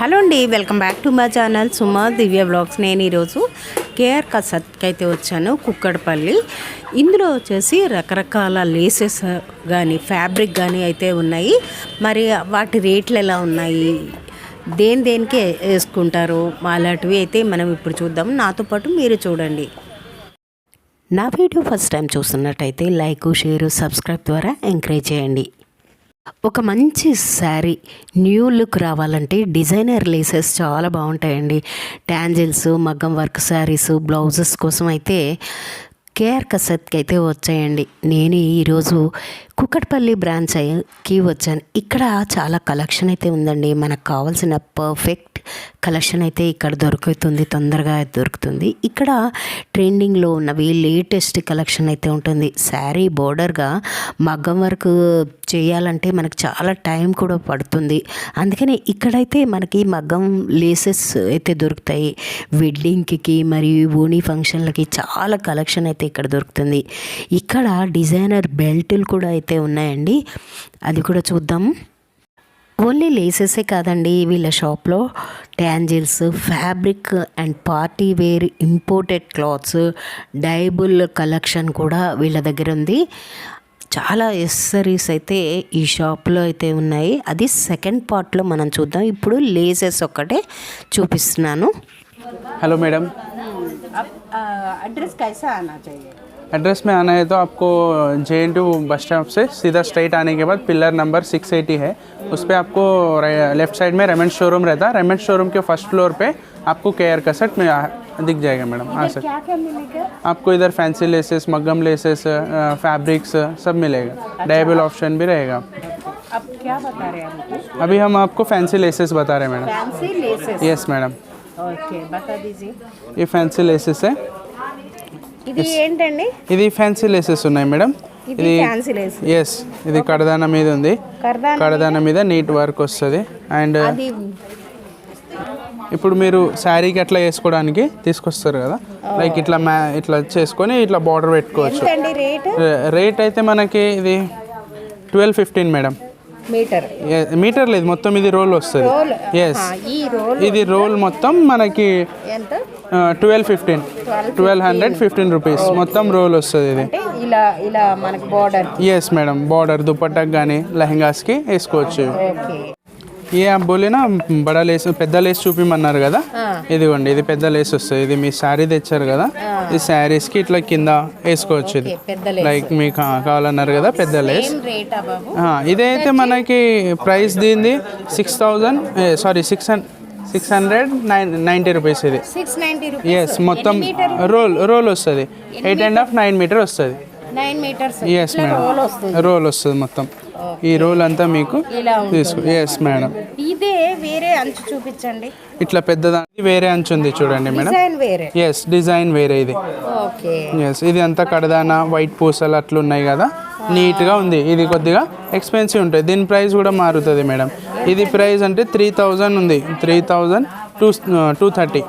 Hello అండి, welcome back to my channel Suma Divya blogs. నేను ఈరోజు కేఆర్ కసత్కి అయితే వచ్చాను, కుక్కడపల్లి. ఇందులో వచ్చేసి రకరకాల లేసెస్ కానీ ఫ్యాబ్రిక్ కానీ అయితే ఉన్నాయి. మరి వాటి రేట్లు ఎలా ఉన్నాయి, దేనికి వేసుకుంటారు అలాంటివి అయితే మనం ఇప్పుడు చూద్దాం. నాతో పాటు మీరు చూడండి. నా వీడియో ఫస్ట్ టైం చూస్తున్నట్టయితే లైక్, షేర్, సబ్స్క్రైబ్ ద్వారా ఎంకరేజ్ చేయండి. ఒక మంచి శారీ న్యూ లుక్ రావాలంటే డిజైనర్ లేసెస్ చాలా బాగుంటాయండి. ట్యాంజిల్స్, మగ్గం వర్క్ శారీస్, బ్లౌజెస్ కోసం అయితే కేఆర్ కసత్కి అయితే వచ్చాయండి. నేను ఈరోజు కుక్కట్పల్లి బ్రాంచ్కి వచ్చాను. ఇక్కడ చాలా కలెక్షన్ అయితే ఉందండి. మనకు కావాల్సిన పర్ఫెక్ట్ కలెక్షన్ అయితే ఇక్కడ దొరుకుతుంది, తొందరగా దొరుకుతుంది. ఇక్కడ ట్రెండింగ్లో ఉన్నవి లేటెస్ట్ కలెక్షన్ అయితే ఉంటుంది. శారీ బోర్డర్గా మగ్గం వర్క్ చేయాలంటే మనకు చాలా టైం కూడా పడుతుంది. అందుకని ఇక్కడైతే మనకి మగ్గం లేసెస్ అయితే దొరుకుతాయి. వెడ్డింగ్కి మరియు ఓణీ ఫంక్షన్లకి చాలా కలెక్షన్ అయితే ఇక్కడ దొరుకుతుంది. ఇక్కడ డిజైనర్ బెల్టులు కూడా అయితే ఉన్నాయండి, అది కూడా చూద్దాం. ఓన్లీ లేసెసే కాదండి, వీళ్ళ షాప్లో ట్యాంజిల్స్, fabric and party wear, imported cloths, dyeable collection కూడా వీళ్ళ దగ్గర ఉంది. చాలా ఎక్సెసరీస్ అయితే ఈ షాప్లో అయితే ఉన్నాయి. అది సెకండ్ పార్ట్లో మనం చూద్దాం. ఇప్పుడు లేసెస్ ఒక్కటే చూపిస్తున్నాను. हेलो मैडम, అడ్రస్ कैसा आना चाहिए? एड्रेस में आना है तो आपको JNTU बस स्टॉप से सीधा स्ट्रेट आने के बाद पिलर नंबर 680 है, उस पर आपको लेफ्ट साइड में रेमंड शोरूम रहता है. रेमंड शोरूम के फर्स्ट फ्लोर पे आपको केआर कसेट में दिख जाएगा मैडम. हाँ सर, क्या क्या मिलेगा? आपको इधर फैंसी लेसेस, मग्गम लेसेस, फैब्रिक्स सब मिलेगा. डायबल ऑप्शन भी रहेगा. अब क्या बता रहे हैं हमको? अभी हम आपको फैंसी लेसेस बता रहे हैं madam. Fancy laces? Yes madam, okay, బతా दीजिए. ये फैंसी लेसेस है. ఇది ఏంటండి? ఇది ఫ్యాన్సీ లేసెస్ ఉన్నాయి మేడం. ఇది ఫ్యాన్సీ లేస్. ఎస్, ఇది కడదాన మీద ఉంది. కడదాన మీద నీట్ వర్క్ వస్తుంది. అండ్ ఇప్పుడు మీరు శారీకి అట్లా వేసుకోవడానికి తీసుకొస్తారు కదా, లైక్ ఇట్లా ఇట్లా చేసుకొని ఇట్లా బార్డర్ పెట్టుకోవచ్చు. రేట్ అయితే మనకి ఇది 12-15 మేడం. మీటర్ లేదు, మొత్తం ఇది రోల్ వస్తుంది. ఎస్, ఇది రోల్ మొత్తం మనకి 1215 రూపీస్ మొత్తం రోల్ వస్తుంది. ఇది ఇలా మనకి బార్డర్. ఎస్ మేడం, బార్డర్ దుపట్టాకి కానీ లెహంగాస్కి వేసుకోవచ్చు. ఏ బోలేనా బడా లేస్, పెద్ద లేస్ చూపిమన్నారు కదా, ఇదిగోండి ఇది పెద్ద లేస్ వస్తుంది. ఇది మీ శారీ తెచ్చారు కదా, ఈ శారీస్కి ఇట్లా కింద వేసుకోవచ్చు. ఇది లైక్ మీకు కావాలన్నారు కదా పెద్ద లేస్. ఇదైతే మనకి ప్రైస్ దీనిది 690 రూపీస్. ఇది ఎస్, మొత్తం రోల్ వస్తుంది. 8.5 9 మీటర్ వస్తుంది. ఎస్ మేడం, రోల్ వస్తుంది మొత్తం. ఈ రోల్ అంతా మీకు తీసుకో. ఎస్ మేడం, ఇదే వేరే అంచు చూపించండి. ఇట్లా పెద్దదానికి వేరే అంచు ఉంది చూడండి మేడం. ఎస్, డిజైన్ వేరే. ఇది ఎస్, ఇది అంతా కడదాన వైట్ పూసలు అట్లా ఉన్నాయి కదా, నీట్గా ఉంది. ఇది కొద్దిగా ఎక్స్పెన్సివ్ ఉంటుంది, దీని ప్రైస్ కూడా మారుతుంది మేడం. ఇది ప్రైస్ అంటే 3000 ఉంది, 3230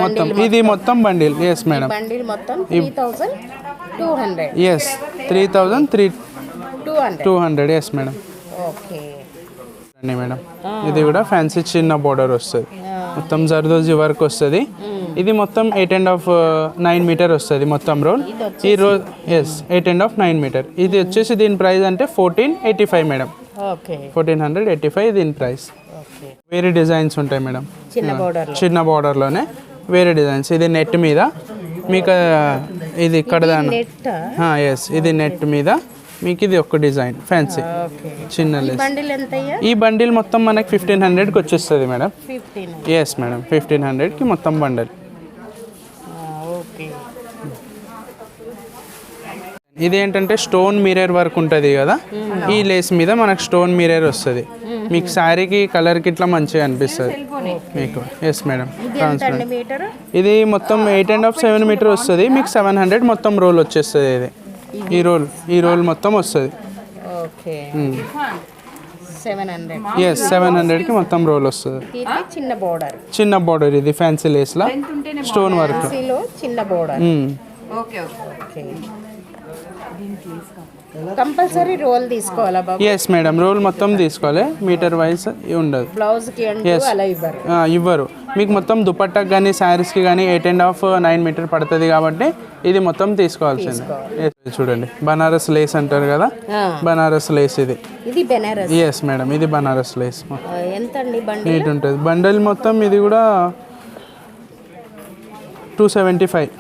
మొత్తం. ఇది మొత్తం bundle. Yes madam, yes 3200. Yes madam. Madam ఇది కూడా ఫ్యాన్సీ చిన్న బోర్డర్ వస్తుంది, మొత్తం జర్దోజీ వర్క్ వస్తుంది. ఇది మొత్తం 8.5 9 మీటర్ వస్తుంది మొత్తం రోల్. ఈ రోల్ ఎస్ 8.5 9 మీటర్. ఇది వచ్చేసి దీని ప్రైస్ అంటే 1485 మేడం. 1485 దీని ప్రైస్. వేరే డిజైన్స్ ఉంటాయి మేడం, చిన్న బార్డర్లోనే వేరే డిజైన్స్. ఇది నెట్ మీద మీకు, ఇది కడదాన. ఎస్, ఇది నెట్ మీద మీకు ఇది ఒక డిజైన్ ఫ్యాన్సీ చిన్న లేస్. ఈ బండిల్ మొత్తం మనకి 1500కి వచ్చేస్తుంది మేడం. ఎస్ మేడం, 1500కి మొత్తం బండిల్. ఇది ఏంటంటే స్టోన్ మిర్రర్ వర్క్ ఉంటుంది కదా, ఈ లేస్ మీద మనకు స్టోన్ మిర్రర్ వస్తుంది. మీకు శారీకి కలర్కి ఇట్లా మంచిగా అనిపిస్తుంది మీకు. ఎస్ మేడం, ఇది మొత్తం 8.5 7 మీటర్ వస్తుంది. మీకు 700 మొత్తం రోల్ వచ్చేస్తుంది. ఇది ఈ రోల్ మొత్తం వస్తుంది. ఎస్, 700కి మొత్తం రోల్ వస్తుంది. చిన్న బార్డర్. ఇది ఫ్యాన్సీ లేస్లా స్టోన్ వర్క్. కంపల్సరీ రోల్ తీసుకోవాలా బాబు? ఎస్ మేడం, రోల్ మొత్తం తీసుకోవాలి, మీటర్ వైజ్ ఉండదు. బ్లౌజ్కి అలా ఇవ్వరు. ఇవ్వరు మీకు. మొత్తం దుపట్టాకి కానీ శారీస్కి కానీ 8.5 9 మీటర్ పడుతుంది కాబట్టి ఇది మొత్తం తీసుకోవాల్సింది. చూడండి, బనారస్ లేస్ అంటారు కదా, బనారస్ లేస్ ఇది. ఇది బెనారస్. ఎస్ మేడం, ఇది బనారస్ లేస్. ఎంత అండి బండిల్? నీట్ ఉంటుంది బండల్ మొత్తం. ఇది కూడా 275.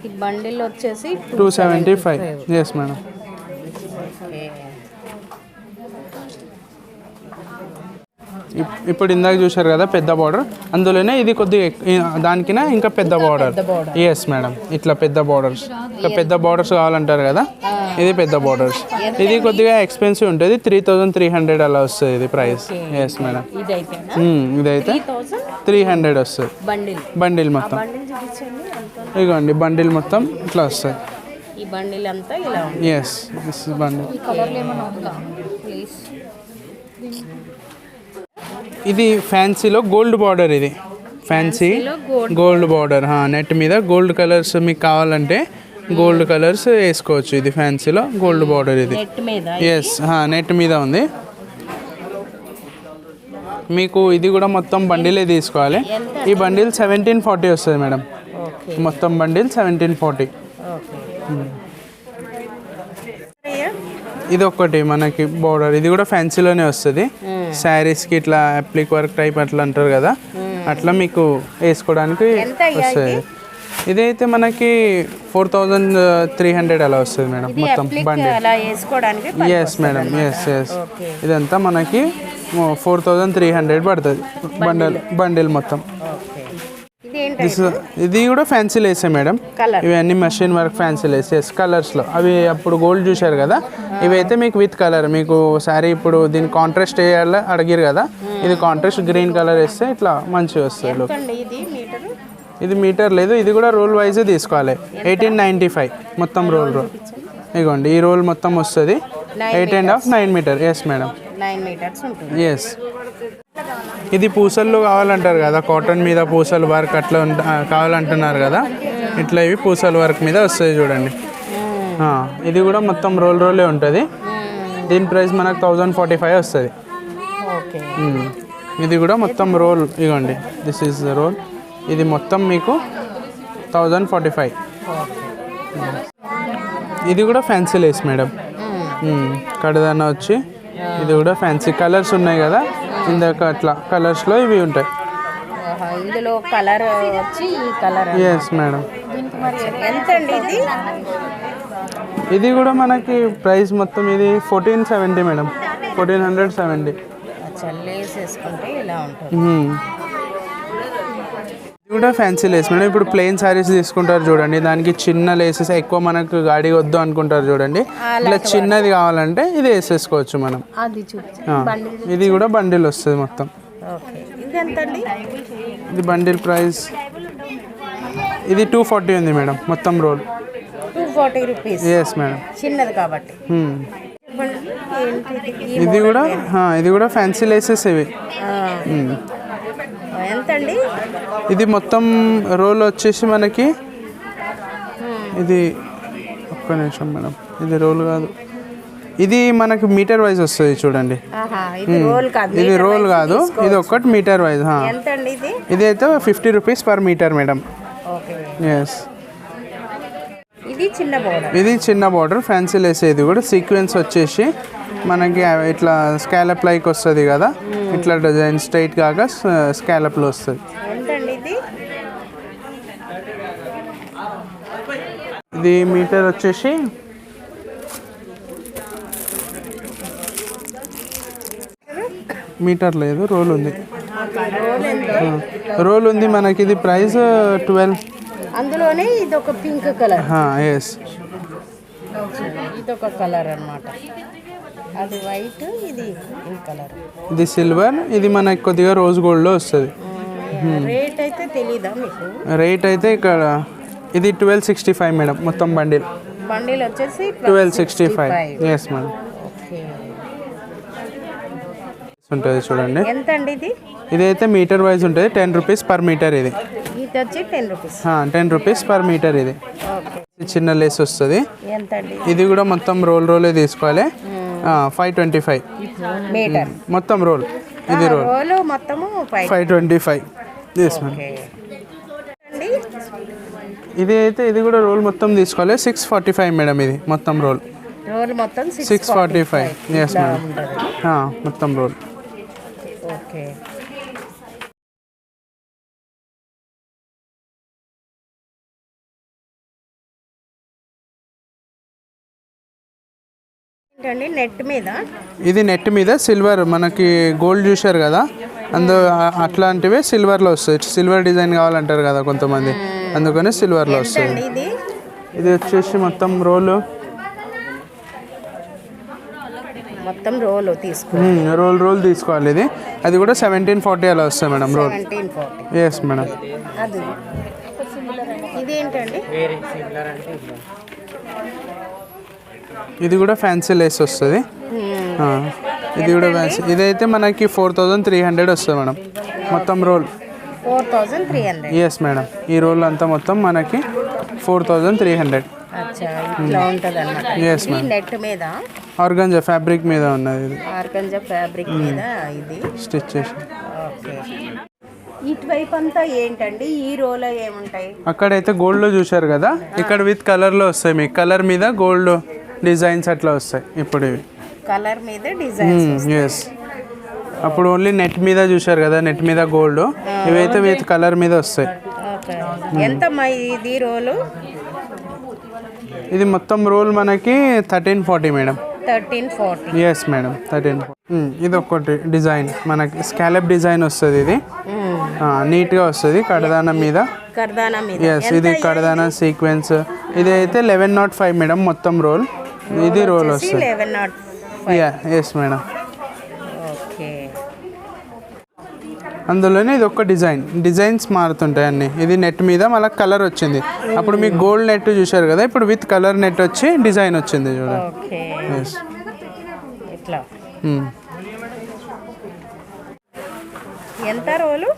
ఈ బండిల్ వచ్చేసి 275. Yes madam. ఇప్పుడు ఇందాక చూశారు కదా పెద్ద బార్డర్, అందులోనే ఇది కొద్దిగా దానికినా ఇంకా పెద్ద బార్డర్. ఎస్ మేడం, ఇట్లా పెద్ద బార్డర్స్, ఇంకా పెద్ద బార్డర్స్ కావాలంటారు కదా, ఇది పెద్ద బార్డర్స్. ఇది కొద్దిగా ఎక్స్పెన్సివ్ ఉంటుంది, 3300 అలా వస్తుంది ఇది ప్రైస్. ఎస్ మేడం, ఇదైతే 300 వస్తుంది బండిల్ మొత్తం. ఇదిగోండి బండిల్ మొత్తం ఇట్లా వస్తుంది. ఈ బండిల్ అంతా ఇలా ఉంది. Yes, this is bundle. ఇది ఫ్యాన్సీలో గోల్డ్ బార్డర్. ఇది ఫ్యాన్సీ గోల్డ్ బార్డర్, నెట్ మీద గోల్డ్ కలర్స్ మీకు కావాలంటే గోల్డ్ కలర్స్ వేసుకోవచ్చు. ఇది ఫ్యాన్సీలో గోల్డ్ బార్డర్. ఇది ఎస్, నెట్ మీద ఉంది మీకు. ఇది కూడా మొత్తం బండిలే తీసుకోవాలి. ఈ బండిల్ 1740 వస్తుంది మేడం. మొత్తం బండిల్ 1740. ఇది ఒకటి మనకి బార్డర్. ఇది కూడా ఫ్యాన్సీలోనే వస్తుంది. శారీస్కి ఇట్లా అప్లిక్ వర్క్ టైప్ అట్లా అంటారు కదా, అట్లా మీకు వేసుకోవడానికి వస్తుంది. ఇదైతే మనకి 4300 అలా వస్తుంది మేడం మొత్తం బండిల్. Yes madam, yes. ఇదంతా మనకి 4300 పడుతుంది బండిల్ మొత్తం. ఇది కూడా ఫ్యాన్సీ లేసే మేడం. ఇవన్నీ machine work fancy lace. Yes, కలర్స్లో అవి అప్పుడు గోల్డ్ చూశారు కదా, ఇవైతే మీకు విత్ కలర్. మీకు శారీ ఇప్పుడు దీన్ని కాంట్రాస్ట్ వేయాలి అడిగారు కదా, ఇది కాంట్రాస్ట్ గ్రీన్ కలర్ వేస్తే ఇట్లా మంచిగా వస్తుంది లుక్. ఇది మీటర్ లేదు, ఇది కూడా రోల్ వైజే తీసుకోవాలి. 1895 మొత్తం రోల్. ఇదిగోండి ఈ రోల్ మొత్తం వస్తుంది 8.5 9 మీటర్. ఎస్ మేడం, 9 మీటర్స్ ఉంటుంది. ఎస్. ఇది పూసలు కావాలంటారు కదా, కాటన్ మీద పూసలు వర్క్ అట్లా కావాలంటున్నారు కదా, ఇట్లా ఇవి పూసల వర్క్ మీద వస్తుంది చూడండి. ఇది కూడా మొత్తం రోలే ఉంటుంది. దీని ప్రైస్ మనకు 1045 వస్తుంది. ఇది కూడా మొత్తం రోల్. ఇగోండి, దిస్ ఈజ్ ద రోల్. ఇది మొత్తం మీకు 1045. ఇది కూడా ఫ్యాన్సీ లేస్ మేడం. కడదాన వచ్చి ఇది కూడా ఫ్యాన్సీ కలర్స్ ఉన్నాయి కదా, ఇందాక అట్లా కలర్స్లో ఇవి ఉంటాయి. ఇందులో కలర్ వచ్చి ఈ కలర్. Yes madam. ఎంత అండి ఇది? ఇది కూడా మనకి ప్రైస్ మొత్తం ఇది 1470 మేడం, 1470. లేస్ వేసుకుంటే ఇలా ఉంటుంది. ఇది కూడా ఫ్యాన్సీ లేస్ మేడం. ఇప్పుడు ప్లెయిన్ శారీస్ తీసుకుంటారు చూడండి, దానికి చిన్న లేసెస్ ఎక్కువ మనకు గాడి వద్దు అనుకుంటారు చూడండి, ఇలా చిన్నది కావాలంటే ఇది వేసేసుకోవచ్చు మనం. ఇది కూడా బండిల్ వస్తుంది మొత్తం. ఇది బండిల్ ప్రైస్ ఇది 240 ఉంది మేడం మొత్తం రోల్. 240 రూపీస్. ఎస్ మేడం, చిన్నది కాబట్టి. ఇది కూడా ఫ్యాన్సీ లేసెస్ ఇవి. ఎంత అండి? ఇది మొత్తం రోల్ వచ్చేసి మనకి ఇది ఒక్క నిమిషం మేడం, ఇది రోల్ కాదు, ఇది మనకి మీటర్ వైజ్ వస్తుంది చూడండి. ఇది రోల్ కాదు, ఇది ఒక్కటి మీటర్ వైజ్. ఇది అయితే 50 rupees per metre madam. Yes. ఇది చిన్న బార్డర్ ఫ్యాన్సీ లేస్. ఇది కూడా సీక్వెన్స్ వచ్చేసి మనకి ఇట్లా స్కాలప్ లైక్ వస్తుంది కదా, ఇట్లా డిజైన్ స్ట్రైట్ కాగా స్కాలప్లో వస్తుంది. ఇది మీటర్ వచ్చేసి మీటర్ లేదు, రోల్ ఉంది. రోల్ ఉంది మనకి. ఇది ప్రైస్ 12. అందులోనే ఇది ఒక పింక్ కలర్. ఎస్, ఇది ఒక కలర్ అన్నమాట. అది వైట్, ఇది పింక్ కలర్. ఇది సిల్వర్, ఇది మనకి కొద్దిగా రోజ్ గోల్డ్లో వస్తుంది. రేట్ అయితే తెలీదా మీకు? రేట్ అయితే ఇక్కడ ఇది 1265 మేడం మొత్తం బండిల్. వచ్చేసి 1265. Yes madam. ఉంటుంది చూడండి. ఎంత అండి ఇది? ఇదైతే మీటర్ వైజ్ ఉంటుంది, 10 రూపీస్ పర్ మీటర్. ఇది వచ్చి 10 రూపీస్. 10 rupees per metre. ఇది చిన్న లేస్ వస్తుంది. ఎంత అండి? ఇది కూడా మొత్తం రోలే తీసుకోవాలి. 525 మీటర్ మొత్తం రోల్. ఇది రోల్ మొత్తము 525. ఇది కూడా రోల్ మొత్తం తీసుకోవాలి. 645 మేడం. ఇది మొత్తం రోల్ మొత్తం 645. ఎస్ మేడం, మొత్తం రోల్. ఓకే. నెట్ మీద ఇది నెట్ మీద సిల్వర్, మనకి గోల్డ్ చూశారు కదా, అట్లాంటివే సిల్వర్లో వస్తాయి. సిల్వర్ డిజైన్ కావాలంటారు కదా కొంతమంది, అందుకని సిల్వర్లో వస్తుంది. ఇది వచ్చేసి మొత్తం రోల్ రోల్ తీసుకోవాలి. ఇది అది కూడా 1740 అలా వస్తాయి మేడం రోల్. Yes madam. ఇది కూడా ఫ్యాన్సీ లేస్ వస్తుంది. ఇది కూడా ఫ్యాన్సీ. ఇదైతే మనకి 4300 వస్తుంది మేడం మొత్తం రోల్. 4300. Yes madam. ఈ రోల్ అంతా మొత్తం మనకి 4300. Yes madam. నెట్ మీద ఆర్గంజా ఫ్యాబ్రిక్ మీద ఉన్నది. ఇది ఆర్గంజా ఫ్యాబ్రిక్ మీద ఇది స్టిచ్ చేసి. ఇటువైపు అంతా ఏంటండి ఈ రోల్ ఏముంటాయి? అక్కడైతే గోల్డ్లో చూశారు కదా, ఇక్కడ విత్ కలర్లో వస్తాయి. మీకు కలర్ మీద గోల్డ్ డిజైన్స్ అట్లా వస్తాయి. ఇప్పుడు ఇవి కలర్ మీద డిజైన్స్. ఎస్. అప్పుడు ఓన్లీ నెట్ మీద చూశారు కదా, నెట్ మీద గోల్డ్. ఇవైతే విత్ కలర్ మీద వస్తాయి. ఎంత ఇది రోలు? ఇది మొత్తం రోల్ మనకి 1340 మేడం. 1340. Yes madam, 1340. ఇది ఒకటి డిజైన్ మనకి స్కాలప్ డిజైన్ వస్తుంది. ఇది నీట్గా వస్తుంది కడదానం మీద. ఎస్, ఇది కడదానం సీక్వెన్స్. ఇది అయితే 1105 మేడం మొత్తం రోల్. ఇది రోల్ వస్తుంది. 1105. Yes madam. అందులోనే ఇది ఒక డిజైన్స్ మారుతుంటాయి అన్ని. ఇది నెట్ మీద మళ్ళీ కలర్ వచ్చింది. అప్పుడు మీకు గోల్డ్ నెట్ చూశారు కదా, ఇప్పుడు విత్ కలర్ నెట్ వచ్చి డిజైన్ వచ్చింది చూడండి. ఎస్. ఎంత రోలు?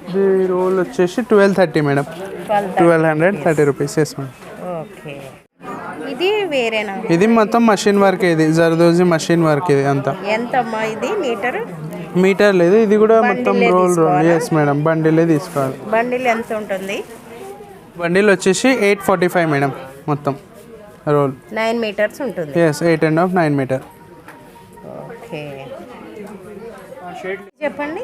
ఇది రోల్ వచ్చేసి 1230 madam. 1230 rupees. Yes madam. Okay. ఇది వేరేనా? ఇది మొత్తం మషిన్ వర్క్. ఇది జర్దోజీ మషిన్ వర్క్. ఇది అంతా ఎంతమ్మా ఇది? మీటర్ లేదు. ఇది కూడా మొత్తం రోల్. ఎస్ మేడం, బండిలే తీసుకోవాలి. బండిల్ ఎంత ఉంటుంది? బండిల్ వచ్చేసి 845 మేడం మొత్తం రోల్. 9 మీటర్స్ ఉంటుంది. Yes, 8.5 9 metre. ఓకే, చెప్పండి.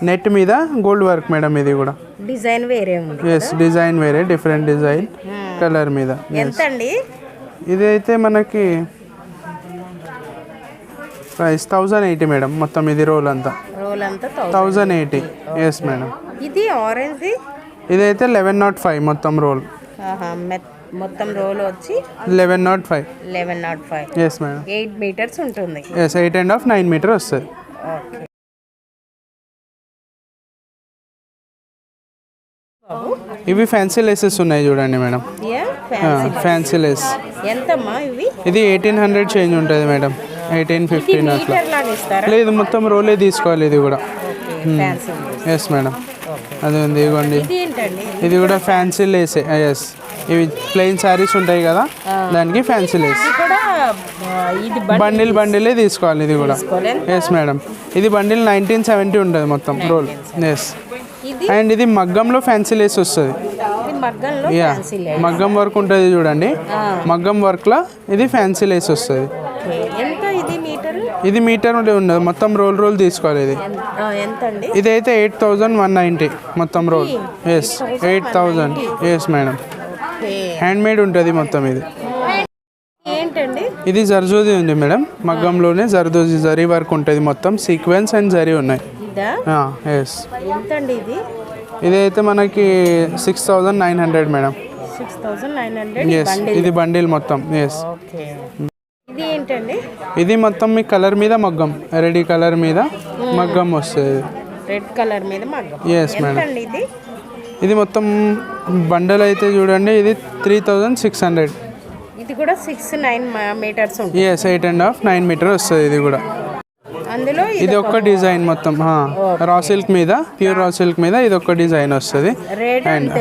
నెట్ మీద గోల్డ్ వర్క్ మేడం. ఇది కూడా డిజైన్ వేరే ఉంది. ఎస్, డిజైన్ వేరే, డిఫరెంట్ డిజైన్ కలర్ మీద. ఎంత అండి? ఇది అయితే మనకి ప్రైస్ 1080 మేడం మొత్తం. ఇది రోల్ అంతా 1080. Yes madam. ఇది ఆరెంజ్. ఇదైతే 1105 మొత్తం రోల్. మొత్తం రోల్ వచ్చి 1105. Yes madam. 8 మీటర్స్ ఉంటుంది. ఎస్, 8.5 9 మీటర్ వస్తుంది. ఓకే. ఇవి ఫ్యాన్సీ లేసెస్ ఉన్నాయి చూడండి మేడం. Fancy Lay's. ఎంతమ్మా ఇవి? ఇది 1800 చేంజ్ ఉంటుంది మేడం. 1815 అట్లా. లేదు, మొత్తం రోలే తీసుకోవాలి. ఇది కూడా. Yes madam. అది ఉంది ఇవ్వండి. ఇది కూడా ఫ్యాన్సీ లేసే. ఎస్, ఇవి ప్లెయిన్ శారీస్ ఉంటాయి కదా, దానికి ఫ్యాన్సీ లేస్. బండిలే తీసుకోవాలి. ఇది కూడా. Yes madam. ఇది బండిల్ 1970 ఉంటుంది మొత్తం రోల్. ఎస్. అండ్ ఇది మగ్గంలో ఫ్యాన్సీ లేస్ వస్తుంది. మగ్గం వర్క్ ఉంటుంది చూడండి, మగ్గం వర్క్లో ఇది ఫ్యాన్సీ లేస్ వస్తుంది. ఇది మీటర్ ఉండదు, మొత్తం రోల్ తీసుకోవాలి. ఇది ఇదైతే 8190 మొత్తం roll. Yes, 8000. Yes madam. Hand made ఉంటుంది మొత్తం. ఇది ఇది జర్దోజీ ఉంది మేడం. మగ్గంలోనే జర్దోజీ జరీ వర్క్ ఉంటుంది మొత్తం. సీక్వెన్స్ అండ్ జరీ ఉన్నాయి. ఎస్. ఇదైతే మనకి 6900 మేడం. 6900. ఎస్, ఇది బండిల్ మొత్తం. ఎస్. ఇది మొత్తం మీ కలర్ మీద మగ్గం, రెడీ కలర్ మీద మగ్గం వస్తుంది. రెడ్ కలర్ మీద మగ్గం. Yes madam. ఇది మొత్తం బండల్ అయితే చూడండి, ఇది 3600. ఇది కూడా 6-9 మీటర్స్ ఉంటుంది. ఎస్, 8.5 9 మీటర్ వస్తుంది. ఇది కూడా అందులో ఇది ఒక్క డిజైన్ మొత్తం రా సిల్క్ మీద, ప్యూర్ రా సిల్క్ మీద ఇది ఒక్క డిజైన్ వస్తుంది. అండ్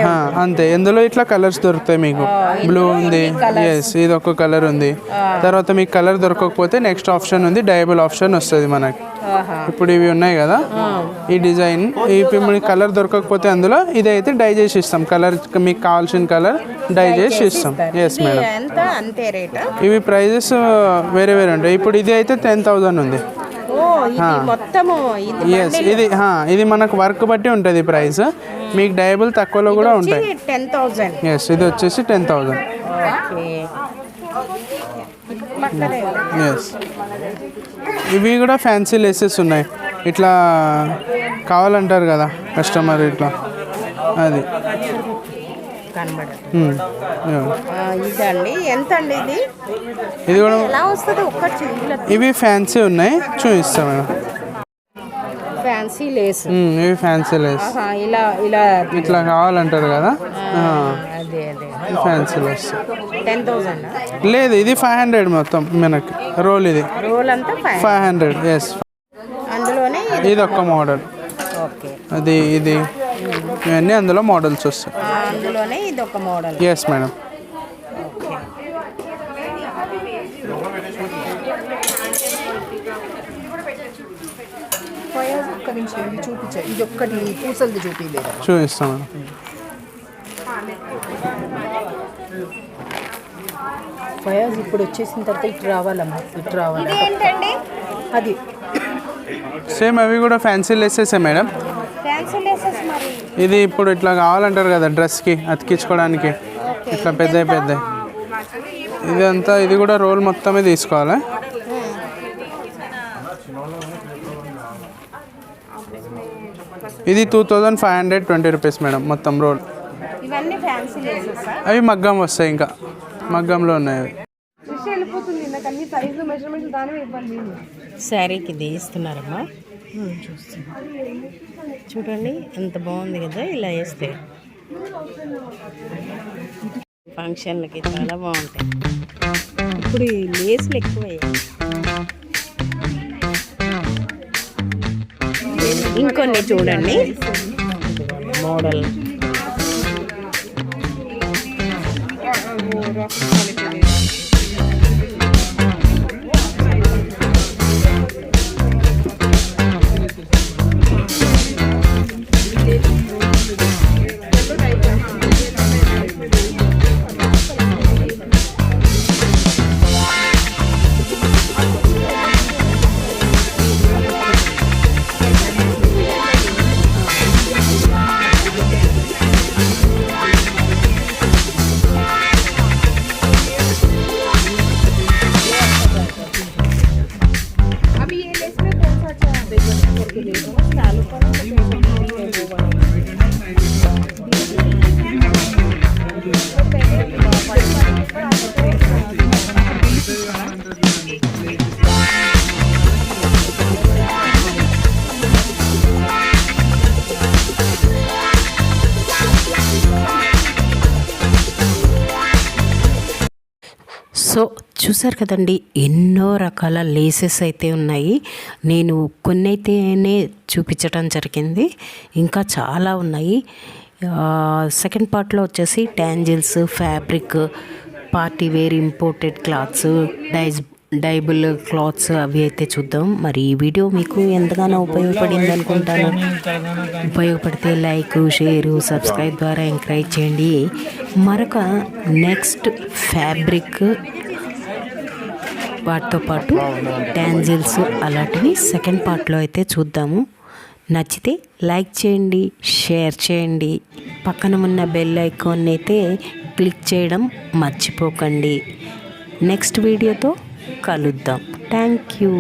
అంతే. ఇందులో ఇట్లా కలర్స్ దొరుకుతాయి మీకు. బ్లూ ఉంది, ఎస్, ఇది ఒక కలర్ ఉంది. తర్వాత మీకు కలర్ దొరకకపోతే నెక్స్ట్ ఆప్షన్ ఉంది, డయబుల్ ఆప్షన్ వస్తుంది మనకి. ఇప్పుడు ఇవి ఉన్నాయి కదా, ఈ డిజైన్, ఇప్పుడు మీకు కలర్ దొరకకపోతే అందులో ఇదైతే డై చేసి ఇస్తాం. కలర్ మీకు కావాల్సిన కలర్ డై చేసి ఇస్తాం. Yes madam. ఇవి ప్రైజెస్ వేరే వేరే ఉంటాయి. ఇప్పుడు ఇది అయితే 10,000 ఉంది. ఎస్, ఇది మనకు వర్క్ బట్టి ఉంటుంది ప్రైస్. మీకు డయబుల్ తక్కువలో కూడా ఉంటాయి. ఎస్, ఇది వచ్చేసి 10,000. ఎస్, ఇవి కూడా ఫ్యాన్సీ లేసెస్ ఉన్నాయి. ఇట్లా కావాలంటారు కదా కస్టమర్, ఇట్లా అది ఇదండి. ఎంత అండి ఇది? ఇది కూడా ఎలా వస్తుంది? ఇవి ఫ్యాన్సీ ఉన్నాయి, చూపిస్తాం మేడం. ఫ్యాన్సీ లేస్, ఇవి ఫ్యాన్సీ లేస్. ఇలా ఇలా ఇట్లా కావాలంటారు కదా, అదే అదే ఫ్యాన్సీ లేస్. 10,000 లేదు, ఇది 500 మొత్తం మనకి రోల్. ఇది రోల్ అంతా 500. ఎస్, అందులోనే ఇది ఒక్క మోడల్. ఓకే, అది ఇది ఇవన్నీ అందులో మోడల్స్ వస్తాయి. అందులోనే ఇది ఒక మోడల్. Yes madam. ఇది ఒక్కటి పూసలది చూపించలేదు, చూపిస్తాం మేడం. ఫయాజ్ ఇప్పుడు వచ్చేసిన తర్వాత ఇటు రావాలమ్మా, ఇటు రావాలి. అది సేమ్ అవి కూడా ఫ్యాన్సీ లెసెసే మేడం. ఇది ఇప్పుడు ఇట్లా కావాలంటారు కదా డ్రెస్కి అతికించుకోవడానికి, ఇట్లా పెద్ద పెద్ద. ఇదంతా ఇది కూడా రోల్ మొత్తమే తీసుకోవాలి. ఇది 2,520 రూపీస్ మేడం మొత్తం రోల్. అవి మగ్గం వస్తాయి, ఇంకా మగ్గంలో ఉన్నాయి అవి. శారీకి ఇది ఇస్తున్నారమ్మా, చూడండి ఎంత బాగుంది కదా. ఇలా వేస్తే ఫంక్షన్లకి చాలా బాగుంటాయి. ఇప్పుడు ఈ లేసులు ఎక్కువయ్యాయి. ఇంకొన్ని చూడండి మోడల్. సో చూసారు కదండి, ఎన్నో రకాల లేసెస్ అయితే ఉన్నాయి. నేను కొన్ని అయితేనే చూపించడం జరిగింది, ఇంకా చాలా ఉన్నాయి. సెకండ్ పార్ట్లో వచ్చేసి ట్యాంజిల్స్, fabric, party wear, imported cloths, dyeable cloths అవి అయితే చూద్దాం. మరి ఈ వీడియో మీకు ఎంతగానో ఉపయోగపడింది అనుకుంటాను. ఉపయోగపడితే లైక్, షేరు, సబ్స్క్రైబ్ ద్వారా ఎంకరేజ్ చేయండి. మరొక నెక్స్ట్ ఫ్యాబ్రిక్ వాటితో పాటు ట్యాంజిల్స్ అలాంటివి సెకండ్ పార్ట్లో అయితే చూద్దాము. నచ్చితే లైక్ చేయండి, షేర్ చేయండి, పక్కన ఉన్న బెల్ ఐకాన్ అయితే క్లిక్ చేయడం మర్చిపోకండి. నెక్స్ట్ వీడియోతో కలుద్దాం. Thank you.